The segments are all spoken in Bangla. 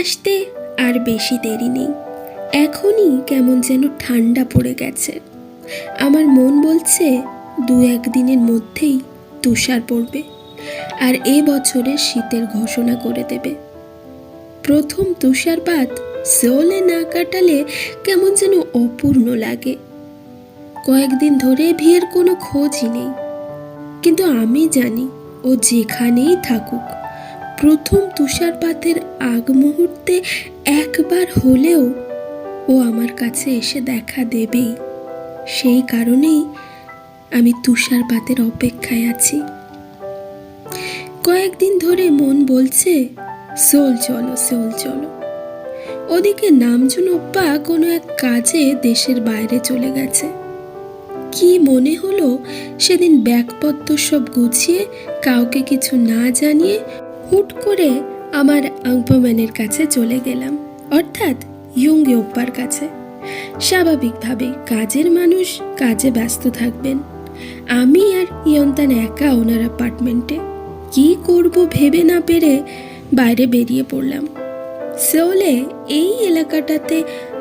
আসতে আর বেশি দেরি নেই। এখনই কেমন যেন ঠান্ডা পড়ে গেছে। আমার মন বলছে 2-1 দিনের মধ্যেই তুষার পড়বে আর এ বছরের শীতের ঘোষণা করে দেবে। প্রথম তুষারপাত সেওলে না কাটালে কেমন যেন অপূর্ণ লাগে। কয়েকদিন ধরে ভিয়ের কোনো খোঁজই নেই, কিন্তু আমি জানি ও যেখানেই থাকুক প্রথম তুষারপাতের আগ মুহূর্তে একবার হলেও ও আমার কাছে এসে দেখা দেবেই। সেই কারণেই আমি তুষারপাতের অপেক্ষায় আছি। কয়েকদিন ধরে মন বলছে সোল চলো, সোল চলো। ওদিকে নামজুন ওপ্পা কোনো এক কাজে দেশের বাইরে চলে গেছে। কি মনে হলো সেদিন ব্যাগপত্র সব গুছিয়ে কাউকে কিছু না জানিয়ে হুট করে আমার আংপাম্যানের কাছে চলে গেলাম, অর্থাৎ ইয়ুঙ্গি ওপ্পার কাছে। স্বাভাবিকভাবে কাজের মানুষ কাজে ব্যস্ত থাকবেন, আমি আর ইয়ন্তান একা ওনার অ্যাপার্টমেন্টে। কি করব ভেবে না পেরে বাইরে বেরিয়ে পড়লাম। সেওলে এই এলাকাটাতে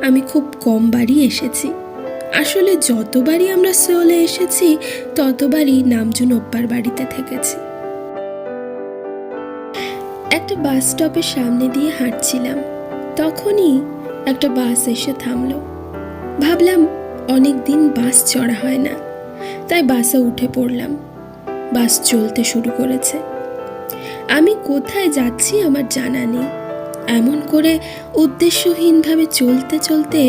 আমি খুব কম বারই এসেছি। আসলে যতবারই আমরা সেওলে এসেছি ততবারই নামজুন ওপ্পার বাড়িতে থেকেছি। একটা বাস স্টপের সামনে দিয়ে হাঁটছিলাম, তখনই একটা বাস এসে থামলো। ভাবলাম অনেক দিন বাস চড়া হয় না, তাই বাসে উঠে পড়লাম। বাস চলতে শুরু করেছে। আমি কোথায় যাচ্ছি আমার জানা নেই। এমন করে উদ্দেশ্যহীনভাবে চলতে চলতে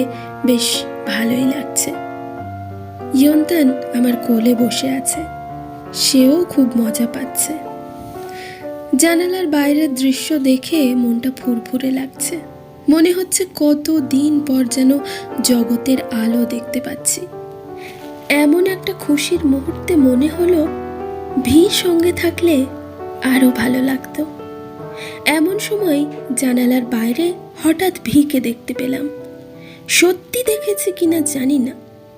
বেশ ভালোই লাগছে। ইয়ন্তান আমার কোলে বসে আছে, সেও খুব মজা পাচ্ছে। জানালার বাইরের দৃশ্য দেখে মনটা ফুরফুরে লাগছে। মনে হচ্ছে কত দিন পর যেন জগতের আলো দেখতে পাচ্ছি। এমন একটা খুশির মুহূর্তে মনে হলো ভি সঙ্গে থাকলে আরো ভালো লাগতো। এমন সময় জানালার বাইরে হঠাৎ ভিকে দেখতে পেলাম। সত্যি দেখেছি কিনা জানি না,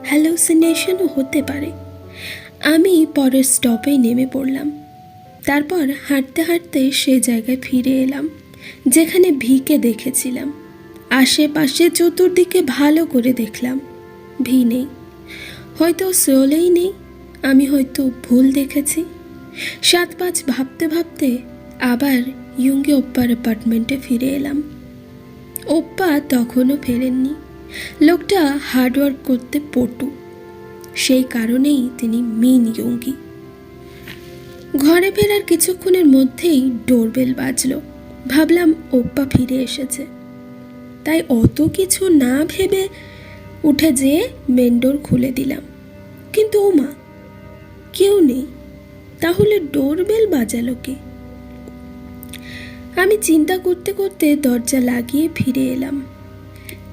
হ্যালোসিনেশনও হতে পারে। আমি পরের স্টপেই নেমে পড়লাম। তারপর হাঁটতে হাঁটতে সে জায়গায় ফিরে এলাম যেখানে ভিকে দেখেছিলাম। আশেপাশে চতুর্দিকে ভালো করে দেখলাম, ভি নেই। হয়তো সেওলেই নেই, আমি হয়তো ভুল দেখেছি। 7-5 ভাবতে ভাবতে আবার ইয়ুঙ্গি ওপ্পার অ্যাপার্টমেন্টে ফিরে এলাম। ওপ্পা তখনও ফেরেননি। লোকটা হার্ডওয়ার্ক করতে পটু, সেই কারণেই তিনি মিন ইয়ুঙ্গি। ঘরে ফেরার কিছুক্ষণের মধ্যেই ডোরবেল বাজলো। ভাবলাম ওপ্পা ফিরে এসেছে, তাই অত কিছু না ভেবে উঠে যেয়ে মেন ডোর খুলে দিলাম। কিন্তু ও মা, কেউ নেই। তাহলে ডোরবেল বাজালো কে? আমি চিন্তা করতে করতে দরজা লাগিয়ে ফিরে এলাম।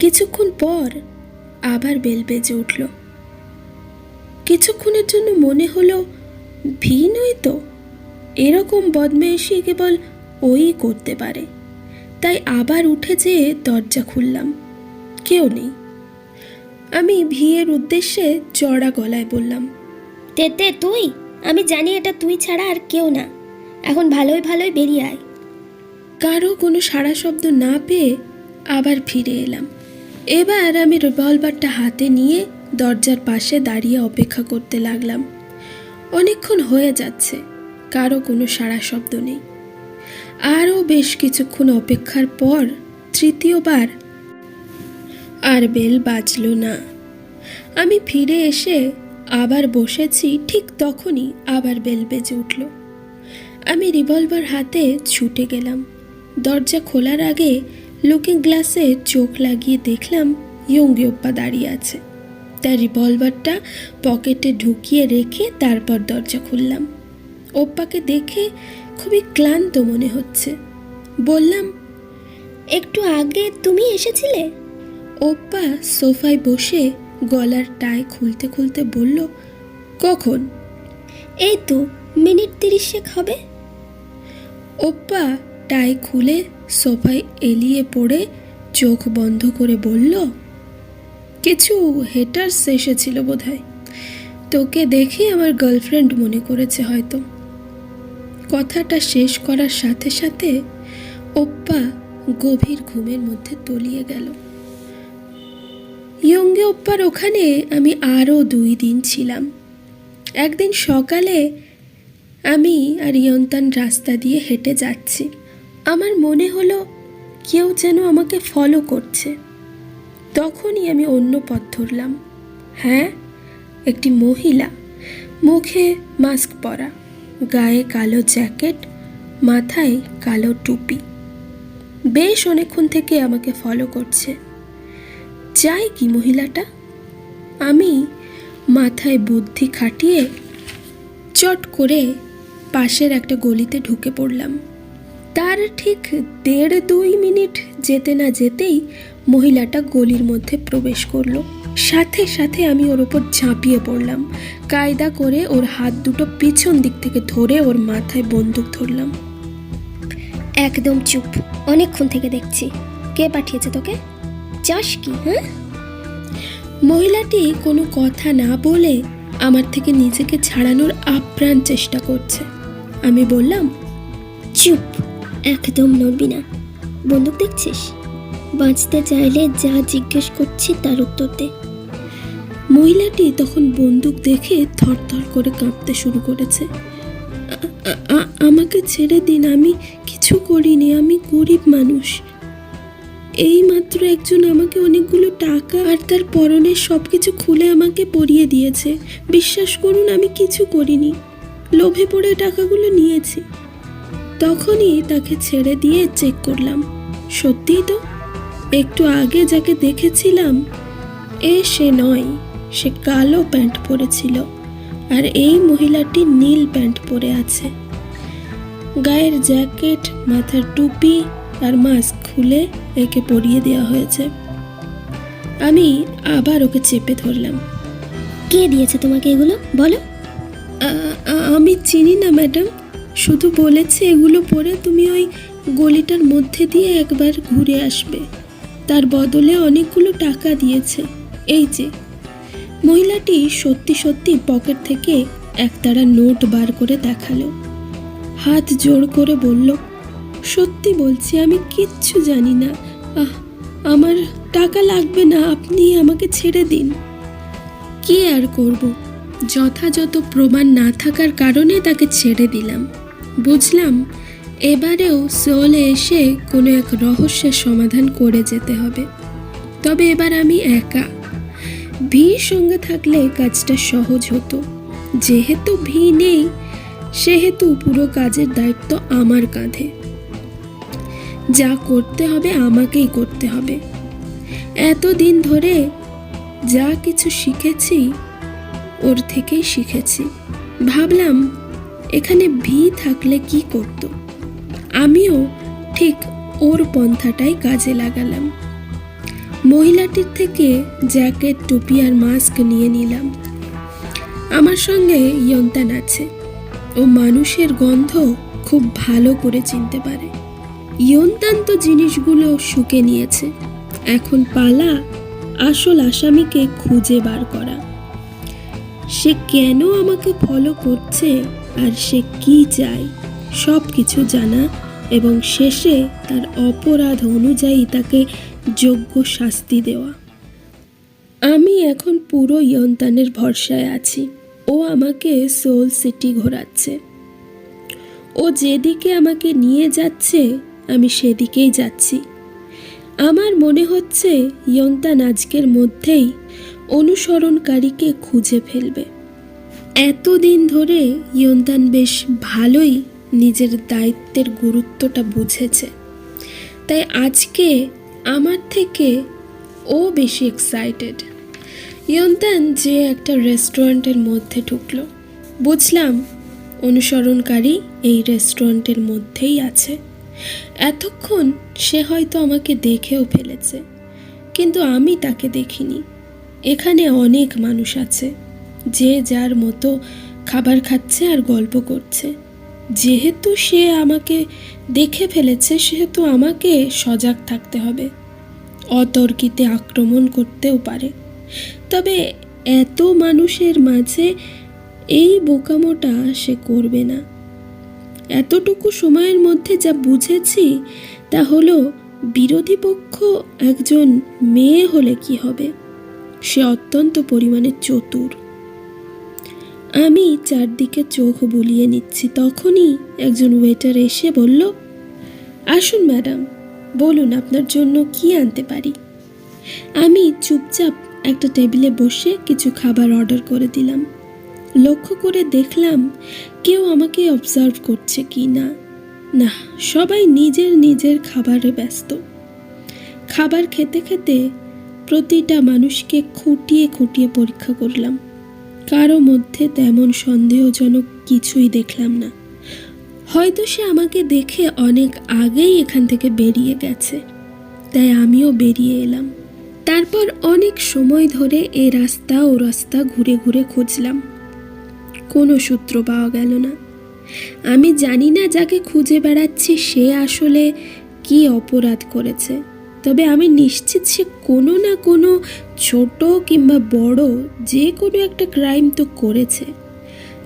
কিছুক্ষণ পর আবার বেল বেজে উঠল। কিছুক্ষণের জন্য মনে হলো ভি নয় তো, এরকম বদমেশি কেবল ওই করতে পারে। তাই আবার উঠে যেয়ে দরজা খুললাম, কেউ নেই। আমি ভিয়ের উদ্দেশ্যে চড়া গলায় বললাম, তেতে তুই? আমি জানি এটা তুই ছাড়া আর কেউ না। এখন ভালোই ভালোই বেরিয়ে আয়। কারো কোনো সাড়া শব্দ না পেয়ে আবার ফিরে এলাম। এবার আমি রিভলভারটা হাতে নিয়ে দরজার পাশে দাঁড়িয়ে অপেক্ষা করতে লাগলাম। অনেকক্ষণ হয়ে যাচ্ছে, কারো কোনো সাড়া শব্দ নেই। আরও বেশ কিছুক্ষণ অপেক্ষার পর তৃতীয়বার আর বেল বাজল না। আমি ফিরে এসে আবার বসেছি, ঠিক তখনই আবার বেল বেজে উঠল। আমি রিভলভার হাতে ছুটে গেলাম। দরজা খোলার আগে লুকিং গ্লাসে চোখ লাগিয়ে দেখলাম ইয়ুঙ্গি ওপ্পা দাঁড়িয়ে আছে। তার রিভলভারটা পকেটে ঢুকিয়ে রেখে তারপর দরজা খুললাম। ওপ্পাকে দেখে খুবই ক্লান্ত মনে হচ্ছে। বললাম, একটু আগে তুমি এসেছিলে? ওপ্পা সোফায় বসে গলার টাই খুলতে খুলতে বলল, কখন? এই তো মিনিট 30 হবে। ওপ্পা টাই খুলে সোফায় এলিয়ে পড়ে চোখ বন্ধ করে বলল, কিছু হেটার্স এসেছিল বোধহয়, তোকে দেখে আমার গার্লফ্রেন্ড মনে করেছে হয়তো। কথাটা শেষ করার সাথে সাথে ওপ্পা গভীর ঘুমের মধ্যে তলিয়ে গেল। ইয়ঙ্গে ওপ্পার ওখানে আমি আরও 2 দিন ছিলাম। একদিন সকালে আমি আর ইয়ন্তান রাস্তা দিয়ে হেঁটে যাচ্ছি। আমার মনে হলো কেউ যেন আমাকে ফলো করছে। তখনই আমি অন্য পথ ধরলাম। হ্যাঁ, একটি মহিলা, মুখে মাস্ক পরা, গায়ে কালো জ্যাকেট, মাথায় কালো টুপি, বেশ অনেকক্ষণ থেকে আমাকে ফলো করছে। চাই কি মহিলাটা? আমি মাথায় বুদ্ধি খাটিয়ে চট করে পাশের একটা গলিতে ঢুকে পড়লাম। তার ঠিক 1.5-2 মিনিট যেতে না যেতেই মহিলাটা গলির মধ্যে প্রবেশ করলো। সাথে সাথে আমি ওর ওপর ঝাঁপিয়ে পড়লাম। কায়দা করে ওর হাত দুটো পিছন দিক থেকে ধরে ওর মাথায় বন্দুক ধরলাম। একদম চুপ, অনেকক্ষণ থেকে দেখছি। কে পাঠিয়েছে তোকে? চাস কি? হ্যাঁ? মহিলাটি কোনো কথা না বলে আমার থেকে নিজেকে ছাড়ানোর আপ্রাণ চেষ্টা করছে। আমি বললাম, চুপ, একদম নড়বি না। বন্দুক দেখছিস? বাঁচতে চাইলে যা জিজ্ঞেস করছি তার উত্তর দে। মহিলাটি তখন বন্দুক দেখে থরথর করে কাঁপতে শুরু করেছে। আমাকে ছেড়ে দিন, আমি কিছু করিনি, আমি গরিব মানুষ। এই মাত্র একজন আমাকে অনেকগুলো টাকা আর তার পরনের সব কিছু খুলে আমাকে পরিয়ে দিয়েছে। বিশ্বাস করুন, আমি কিছু করিনি, লোভে পড়ে টাকাগুলো নিয়েছি। তখনই তাকে ছেড়ে দিয়ে চেক করলাম। সত্যিই তো, একটু আগে যাকে দেখেছিলাম সে নয়। সে কালো প্যান্ট পরেছিল আর এই মহিলাটি নীল প্যান্ট পরে আছে। গায়ের জ্যাকেট, মাথার টুপি আর মাস্ক খুলে একে পরিয়ে দেওয়া হয়েছে। আমি আবার ওকে চেপে ধরলাম। কে দিয়েছে তোমাকে এগুলো, বলো? আমি চিনি না ম্যাডাম, শুধু বলেছে এগুলো পরে তুমি ওই গলিটার মধ্যে দিয়ে একবার ঘুরে আসবে। তার বদলে অনেকগুলো টাকা দিয়েছে। এই যে। মহিলাটি সত্যি সত্যি পকেট থেকে একতাড়া নোট বার করে দেখালো। হাত জোড় করে বলল, সত্যি বলছি, আমি কিচ্ছু জানি না। আমার টাকা লাগবে না, আপনি আমাকে ছেড়ে দিন। কি আর করব, যথাযথ প্রমাণ না থাকার কারণে তাকে ছেড়ে দিলাম। বুঝলাম এবারেও সোলে এসে কোনো এক রহস্যের সমাধান করে যেতে হবে। তবে এবার আমি একা। ভির সঙ্গে থাকলে কাজটা সহজ হতো। যেহেতু ভি নেই, সেহেতু পুরো কাজের দায়িত্ব আমার কাঁধে। যা করতে হবে আমাকেই করতে হবে। এতদিন ধরে যা কিছু শিখেছি ওর থেকেই শিখেছি। ভাবলাম এখানে ভি থাকলে কি করত। আমিও ঠিক ওর পন্থাটাই কাজে লাগালাম। মহিলাটির থেকে জ্যাকেট, টুপি আর মাস্ক নিয়ে নিলাম। আমার সঙ্গে ইয়ন্তান আছে। ও মানুষের গন্ধ খুব ভালো করে চিনতে পারে। ইয়ন্তান তো জিনিসগুলো শুকে নিয়েছে। এখন পালা আসল আসামিকে খুঁজে বার করা। সে কেন আমাকে ফলো করছে আর সে কি চায় সব কিছু জানা এবং শেষে তার অপরাধ অনুযায়ী তাকে যোগ্য শাস্তি দেওয়া। আমি এখন পুরো ইয়ন্তানের ভরসায় আছি। ও আমাকে সোল সিটি ঘোরাচ্ছে। ও যেদিকে আমাকে নিয়ে যাচ্ছে আমি সেদিকেই যাচ্ছি। আমার মনে হচ্ছে ইয়ন্তান আজকের মধ্যেই অনুসরণকারীকে খুঁজে ফেলবে। এতদিন ধরে ইয়ন্তান বেশ ভালোই নিজের দায়িত্বের গুরুত্বটা বুঝেছে। তাই আজকে আমার থেকে ও বেশি এক্সাইটেড। ইয়ন্তান যে একটা রেস্টুরেন্টের মধ্যে ঢুকলো। বুঝলাম অনুসরণকারী এই রেস্টুরেন্টের মধ্যেই আছে। এতক্ষণ সে হয়তো আমাকে দেখেও ফেলেছে, কিন্তু আমি তাকে দেখিনি। এখানে অনেক মানুষ আছে, যে যার মতো খাবার খাচ্ছে আর গল্প করছে। যেহেতু সে আমাকে দেখে ফেলেছে, সেহেতু আমাকে সজাগ থাকতে হবে। অতর্কিতে আক্রমণ করতেও পারে। তবে এত মানুষের মাঝে এই বোকামোটা সে করবে না। এতটুকু সময়ের মধ্যে যা বুঝেছি তা হলো বিরোধী পক্ষ একজন মেয়ে হলে কি হবে, সে অত্যন্ত পরিমাণে চতুর। আমি চারদিকে চোখ বুলিয়ে নিচ্ছি, তখনই একজন ওয়েটার এসে বলল, আসুন ম্যাডাম, বলুন আপনার জন্য কি আনতে পারি। আমি চুপচাপ একটা টেবিলে বসে কিছু খাবার অর্ডার করে দিলাম। লক্ষ্য করে দেখলাম কেউ আমাকে অবজার্ভ করছে কি না। না, সবাই নিজের নিজের খাবারে ব্যস্ত। খাবার খেতে খেতে প্রতিটা মানুষকে খুঁটিয়ে খুঁটিয়ে পরীক্ষা করলাম। কারো মধ্যে তেমন সন্দেহজনক কিছুই দেখলাম না। হয়তো সে আমাকে দেখে অনেক আগেই এখান থেকে বেরিয়ে গেছে, তাই আমিও বেরিয়ে এলাম। তারপর অনেক সময় ধরে এ রাস্তা ও রাস্তা ঘুরে ঘুরে খুঁজলাম, কোনো সূত্র পাওয়া গেল না। আমি জানি না যাকে খুঁজে বেড়াচ্ছি সে আসলে কি অপরাধ করেছে, তবে আমি নিশ্চিত সে কোনো না কোনো ছোট কিংবা বড় যে কোনো একটা ক্রাইম তো করেছে,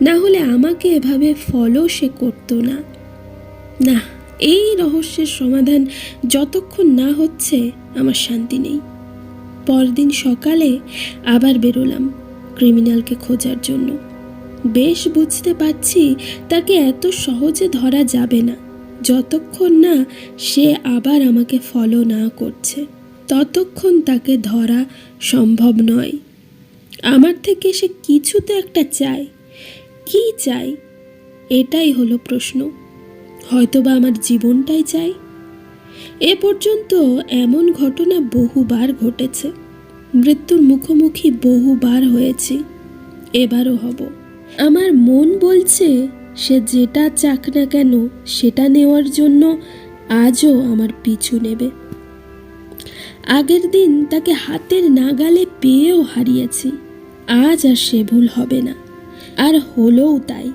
না হলে আমাকে এভাবে ফলো সে করতো না। না, এই রহস্যের সমাধান যতক্ষণ না হচ্ছে আমার শান্তি নেই। পরদিন সকালে আবার বেরোলাম ক্রিমিনালকে খোঁজার জন্য। বেশ বুঝতে পারছি তাকে এত সহজে ধরা যাবে না। যতক্ষণ না সে আবার আমাকে ফলো না করছে ততক্ষণ তাকে ধরা সম্ভব নয়। আমার থেকে সে কিছু তো একটা চায়। কি চাই? এটাই হলো প্রশ্ন। হয়তোবা আমার জীবনটাই চাই। এ পর্যন্ত এমন ঘটনা বহুবার ঘটেছে, মৃত্যুর মুখোমুখি বহুবার হয়েছি, এবারও হব। আমার মন বলছে সে যেটা চাক না কেন সেটা নেওয়ার জন্য আজও আমার পিছু নেবে। আগের দিন তাকে হাতের নাগালে পেয়েও হারিয়েছি, আজ আর সে ভুল হবে না। আর হলোও তাই।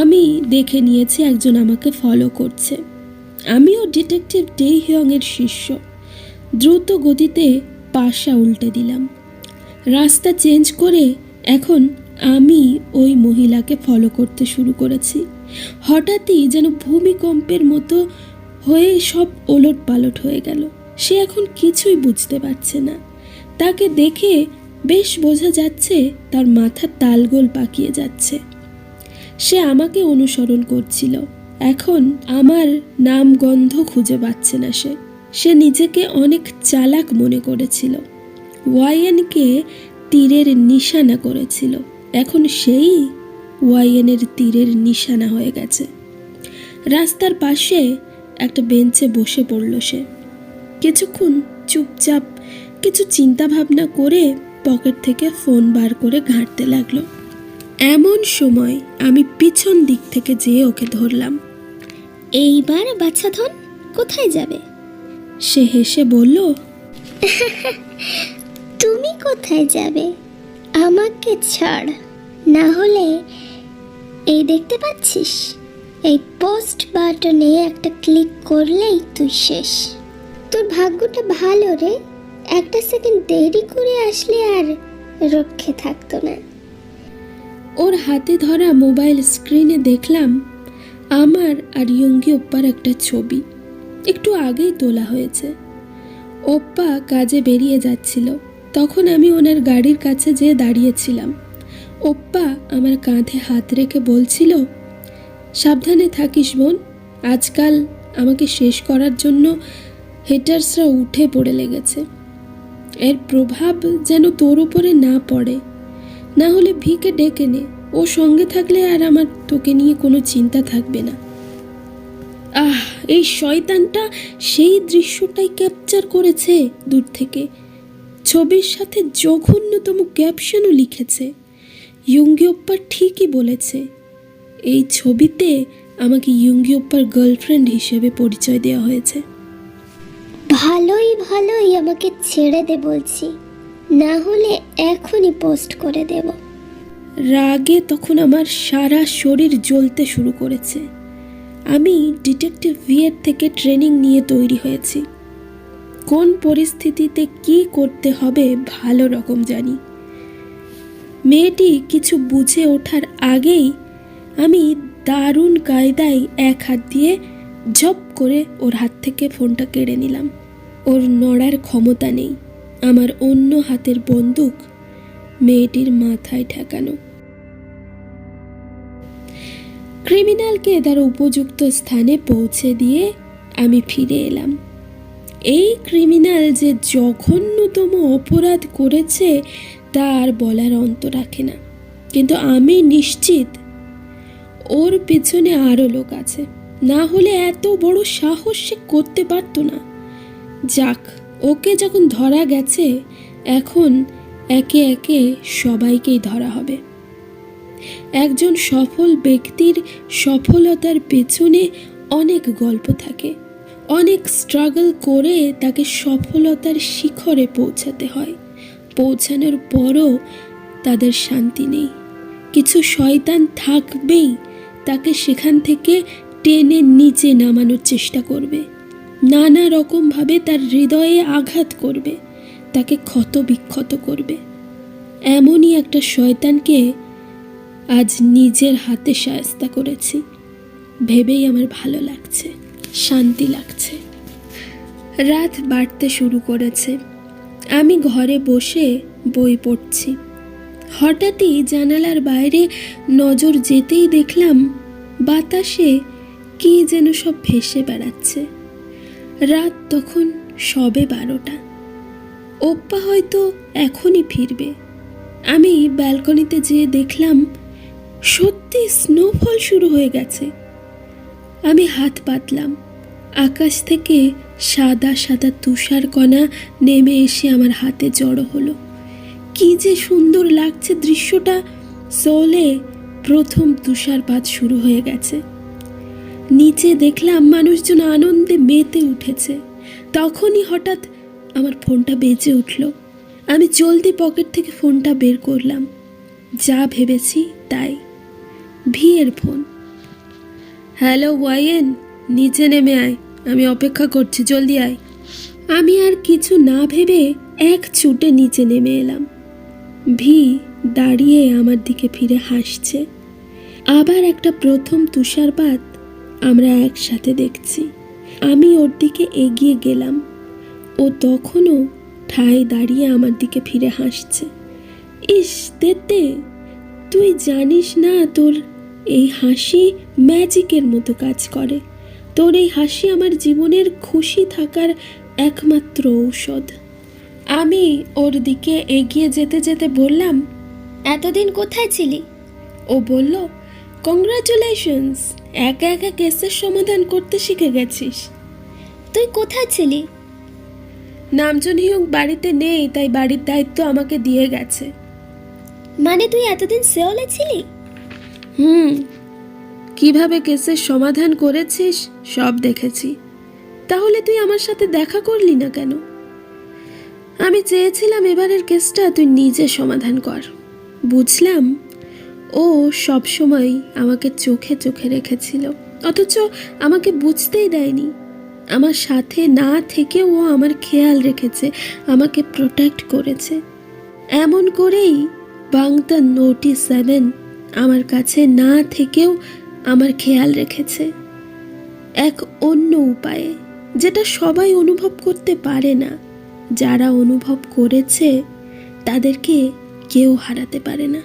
আমি দেখে নিয়েছি একজন আমাকে ফলো করছে। আমিও ডিটেকটিভ ডে হিয়ংয়ের শিষ্য। দ্রুত গতিতে পাশা উল্টে দিলাম। রাস্তা চেঞ্জ করে এখন আমি ওই মহিলাকে ফলো করতে শুরু করেছি। হঠাৎই যেন ভূমিকম্পের মতো হয়ে সব ওলট পালট হয়ে গেল। সে এখন কিছুই বুঝতে পারছে না। তাকে দেখে বেশ বোঝা যাচ্ছে তার মাথার তালগোল পাকিয়ে যাচ্ছে। সে আমাকে অনুসরণ করছিল। এখন আমার নাম গন্ধ খুঁজে পাচ্ছে না। সে নিজেকে অনেক চালাক মনে করেছিল। ওয়াইএনকে তীরের নিশানা করেছিল। এখন সেই ওয়াইএনের তীরের নিশানা হয়ে গেছে। রাস্তার পাশে একটা বেঞ্চে বসে পড়ল সে। কিছুক্ষণ চুপচাপ কিছু চিন্তা ভাবনা করে পকেট থেকে ফোন বার করে ঘাঁটতে লাগলো। এমন সময় আমি পিছন দিক থেকে যেয়ে ওকে ধরলাম। এইবার বাচ্চাধন কোথায় যাবে? সে হেসে বলল, তুমি কোথায় যাবে? আমাকে ছাড়, না হলে এই দেখতে পাচ্ছিস, এই পোস্ট বাটনে একটা ক্লিক করলেই তুই শেষ। তোর ভাগ্যটা ভালো রে, একটা সেকেন্ড দেরি করে আসলে আর রক্ষে থাকতো না। ওর হাতে ধরা মোবাইল স্ক্রিনে দেখলাম আমার আর ইয়ঙ্গি ওপ্পার একটা ছবি। একটু আগেই তোলা হয়েছে। ওপ্পা কাজে বেরিয়ে যাচ্ছিল। তখন আমি ওনার গাড়ির কাছে যেয়ে দাঁড়িয়েছিলাম। ওপ্পা আমার কাঁধে হাত রেখে বলছিল, সাবধানে থাকিস বোন, আজকাল আমাকে শেষ করার জন্য হেটার্সরা উঠে পড়ে লেগেছে। এর প্রভাব যেন তোর উপরে না পড়ে, না হলে ভিকে ডেকে নে। ও সঙ্গে থাকলে আর আমার তোকে নিয়ে কোনো চিন্তা থাকবে না। এই শয়তানটা সেই দৃশ্যটাই ক্যাপচার করেছে দূর থেকে। ছবির সাথে জঘন্যতম ক্যাপশনও লিখেছে। ইয়ঙ্গি ওপ্পা ঠিকই বলেছে, এই ছবিতে আমাকে ইয়ঙ্গি ওপ্পার গার্লফ্রেন্ড হিসেবে পরিচয় দেওয়া হয়েছে। ভালোই আমাকে ছেড়ে দে বলছি, না হলে এখনই পোস্ট করে দেব। রাগে তখন আমার সারা শরীর জ্বলতে শুরু করেছে। আমি ডিটেকটিভ ভিএর থেকে ট্রেনিং নিয়ে তৈরি হয়েছি। কোন পরিস্থিতিতে কি করতে হবে ভালো রকম জানি। মেয়েটি কিছু বুঝে ওঠার আগেই আমি দারুণ কায়দায় এক হাত দিয়ে ঝপ করে ওর হাত থেকে ফোনটা কেড়ে নিলাম। ওর নড়ার ক্ষমতা নেই। আমার অন্য হাতের বন্দুক মেয়েটির মাথায় ঠেকানো। ক্রিমিনালকে তার উপযুক্ত স্থানে পৌঁছে দিয়ে আমি ফিরে এলাম। এই ক্রিমিনাল যে জঘন্যতম অপরাধ করেছে তা আর বলার অন্ত রাখে না, কিন্তু আমি নিশ্চিত ওর পেছনে আরও লোক আছে, না হলে এত বড় সাহস সে করতে পারতো না। যাক, ওকে যখন ধরা গেছে এখন একে একে সবাইকেই ধরা হবে। একজন সফল ব্যক্তির সফলতার পেছনে অনেক গল্প থাকে, অনেক স্ট্রাগল করে তাকে সফলতার শিখরে পৌঁছাতে হয়। পৌঁছানোর পরও তাদের শান্তি নেই। কিছু শয়তান থাকবেই তাকে সেখান থেকে টেনে নিচে নামানোর চেষ্টা করবে, নানা রকমভাবে তার হৃদয়ে আঘাত করবে, তাকে ক্ষত বিক্ষত করবে। এমনই একটা শয়তানকে আজ নিজের হাতে শায়েস্তা করেছি। ভেবেই আমার ভালো লাগছে, শান্তি লাগছে। রাত বাড়তে শুরু করেছে। আমি ঘরে বসে বই পড়ছি। হঠাৎই জানালার বাইরে নজর যেতেই দেখলাম বাতাসে কি যেন সব ভেসে বেড়াচ্ছে। রাত তখন সবে 12টা। ওপ্পা হয়তো এখনই ফিরবে। আমি ব্যালকনিতে যেয়ে দেখলাম সত্যি স্নোফল শুরু হয়ে গেছে। আমি হাত পাতলাম। আকাশ থেকে সাদা সাদা তুষার কণা নেমে এসে আমার হাতে জড়ো হলো। কি যে সুন্দর লাগছে দৃশ্যটা। সোলে প্রথম তুষারপাত শুরু হয়ে গেছে। নিচে দেখলাম মানুষজন আনন্দে মেতে উঠেছে। তখনই হঠাৎ আমার ফোনটা বেজে উঠল। আমি জলদি পকেট থেকে ফোনটা বের করলাম। যা ভেবেছি তাই, ভিয়ের ফোন। হ্যালো ওয়াইন, নিচে নেমে আয়, আমি অপেক্ষা করছি, জলদি আয়। আমি আর কিছু না ভেবে এক ছুটে নিচে নেমে এলাম। ভি দাঁড়িয়ে আমার দিকে ফিরে হাসছে। আবার একটা প্রথম তুষারপাত আমরা একসাথে দেখছি। আমি ওর দিকে এগিয়ে গেলাম। ও তখনও ঠায় দাঁড়িয়ে আমার দিকে ফিরে হাসছে। ইস তেতে, তুই জানিস না তোর এই হাসি ম্যাজিকের মতো কাজ করে। তোর এই হাসি আমার জীবনের খুশি থাকার একমাত্র ঔষধ। আমি ওর দিকে এগিয়ে যেতে যেতে বললাম, এতদিন কোথায় ছিলি? ও বলল, কংগ্রাচুলেশনস, একা একা কেসের সমাধান করতে শিখে গেছিস। তুই কোথায় ছিলি? নামজন হিয়ং বাড়িতে নেই, তাই বাড়ির দায়িত্ব আমাকে দিয়ে গেছে। মানে তুই এতদিন সেওলে ছিলি? কিভাবে কেসের সমাধান করেছিস সব দেখেছি। তাহলে তুই আমার সাথে দেখা করলি না কেন? আমি চেয়েছিলাম এবারের কেসটা তুই নিজে সমাধান কর। বুঝলাম ও সব সময় আমাকে চোখে চোখে রেখেছিল, অথচ আমাকে বুঝতেই দেয়নি। আমার সাথে না থেকেও ও আমার খেয়াল রেখেছে, আমাকে প্রোটেক্ট করেছে। এমন করেই বাংতা নোটি 7 আমার কাছে না থেকেও আমার খেয়াল রেখেছে এক অন্য উপায়ে, যেটা সবাই অনুভব করতে পারে না। যারা অনুভব করেছে তাদেরকে কেউ হারাতে পারে না।